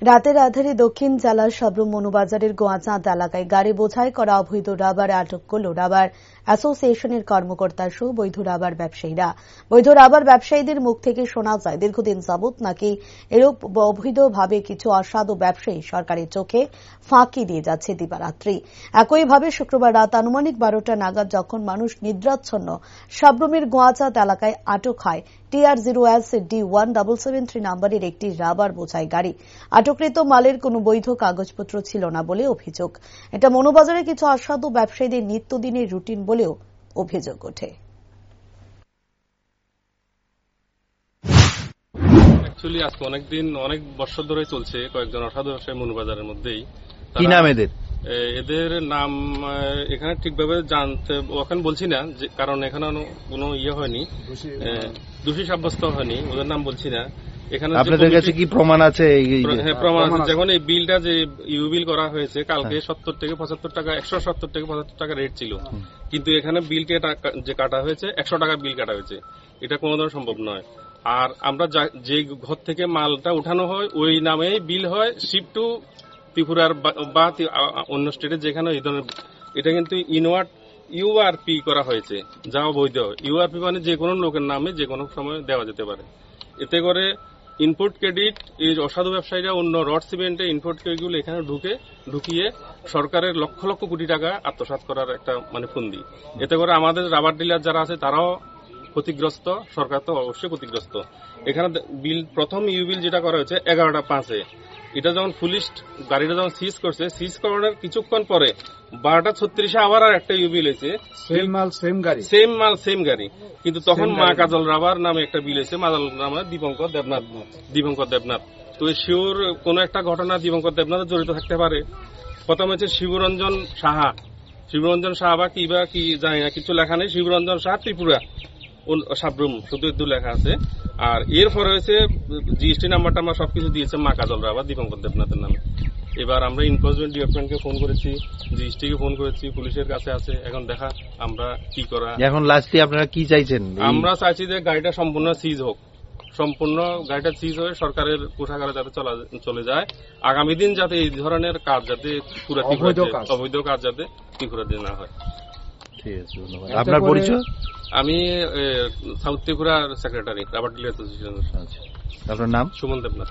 রাতের আঁধারে দক্ষিণ জেলার সাবরুম মনুবাজারের গোয়াচাঁদ এলাকায় গাড়ি বোঝাই করা অবৈধ রাবার আটক করল রাবার অ্যাসোসিয়েশনের কর্মকর্তা সহ বৈধ রাবার ব্যবসায়ীরা। বৈধ রাবার ব্যবসায়ীদের মুখ থেকে শোনা যায় দীর্ঘদিন যাবৎ নাকি এরূপ অবৈধভাবে কিছু অসাধু ব্যবসায়ী সরকারের চোখে ফাঁকি দিয়ে যাচ্ছে দিবারাত্রি। একইভাবে শুক্রবার রাত আনুমানিক 12টা নাগাদ যখন মানুষ নিদ্রাচ্ছন্ন সাবরুমের গোয়াচাঁদ এলাকায় আটক হয় TR0SD1773 নম্বরের একটি রাবার বোঝাই গাড়ি। আটককৃত মালের কোনো বৈধ কাগজপত্র ছিল না বলে অভিযোগ। এটা মনুবাজারে কিছু অসাধু ব্যবসায়ীদের নিত্যদিনের রুটিন বলেও অভিযোগ ওঠে। অ্যাকচুয়ালি আজকে অনেক বছর ধরে চলছে কয়েকজন অসাধু ব্যবসায়ী মনুবাজারের মধ্যেই। কি নাম এদের? এদের নাম এখানে ঠিকভাবে জানতে ওখানে বলছি না, কারণ এখানে কোনো হয়নি, দোষী সাব্যস্ত হয়নি, ওদের নাম বলছি না। এখানে আপনাদের কাছে কি প্রমাণ আছে? হ্যাঁ, প্রমাণ আছে। যখন এই বিলটা যে বিল করা হয়েছে কালকে 70 থেকে 75 টাকা, 170 থেকে 75 টাকা রেট ছিল, কিন্তু এখানে বিল যে কাটা হয়েছে 100 টাকা বিল কাটা হয়েছে। এটা কোনো ধরনের সম্ভব নয়। আর আমরা যে ঘর থেকে মালটা উঠানো হয় ওই নামেই বিল হয়, শিপ টু ত্রিপুরার বা অন্য স্টেটে যেখানে এই ধরনের। এটা কিন্তু ইউআরপি করা হয়েছে, যা অবৈধ। ইউআরপি মানে যে কোনো লোকের নামে যে কোনো সময় দেওয়া যেতে পারে। এতে করে ইনপুট ক্রেডিট এই অসাধু ব্যবসায়ীরা অন্য রড সিমেন্টে ইনপুট ক্রেডিটগুলো এখানে ঢুকিয়ে সরকারের লক্ষ লক্ষ কোটি টাকা আত্মসাৎ করার একটা ফন্দি। এতে করে আমাদের রাবার ডিলার যারা আছে তারাও ক্ষতিগ্রস্ত, সরকার তো অবশ্যই ক্ষতিগ্রস্ত। এখানে বিল প্রথম বিল যেটা করা হয়েছে 11টা 5-এ, এটা যখন পুলিশ গাড়িটা যখন সিজ করছে, সিজ করার কিছুক্ষণ পরে 12টা 36-এ আবার আর একটা বিল হয়েছে, সেম মাল সেম গাড়ি, কিন্তু তখন মা কাজল রাবার নামে একটা বিল হয়েছে, মাজাল নামে দীপঙ্কর দেবনাথ। তো শিওর কোন একটা ঘটনা দীপঙ্কর দেবনাথ জড়িত থাকতে পারে। প্রথম হচ্ছে শিবরঞ্জন সাহা বা কি জানি না, কিছু লেখা নেই। শিবরঞ্জন সাহা ত্রিপুরা সাবরুম শুধু লেখা আছে। আর এরপরে হয়েছে জিএসটি নাম্বারটা আমরা সবকিছু দিয়েছে মা কাজল রাবার দীপঙ্কর দেবনাথের নামে। এবার আমরা এনফোর্সমেন্ট ডিপার্টমেন্টকে ফোন করেছি, জিএসটিকে ফোন করেছি, পুলিশের কাছে আছে। এখন দেখা আমরা কি করা। এখন লাস্টে আপনারা কি চাইছেন? আমরা চাইছি যে গাড়িটা সম্পূর্ণ সিজ হোক, গাড়িটা সিজ হয়ে সরকারের কোষাগারে যাতে চলে যায়। আগামী দিন যাতে এই ধরনের কাজ যাতে অবৈধ কাজ যাতে ত্রিপুরাতে না হয়। ঠিক আছে, ধন্যবাদ। আপনার পরিচয়? আমি সাউথ ত্রিপুরার সেক্রেটারি রাবার ডিলার অ্যাসোসিয়েশনের। আপনার নাম? সুমন দেবনাথ।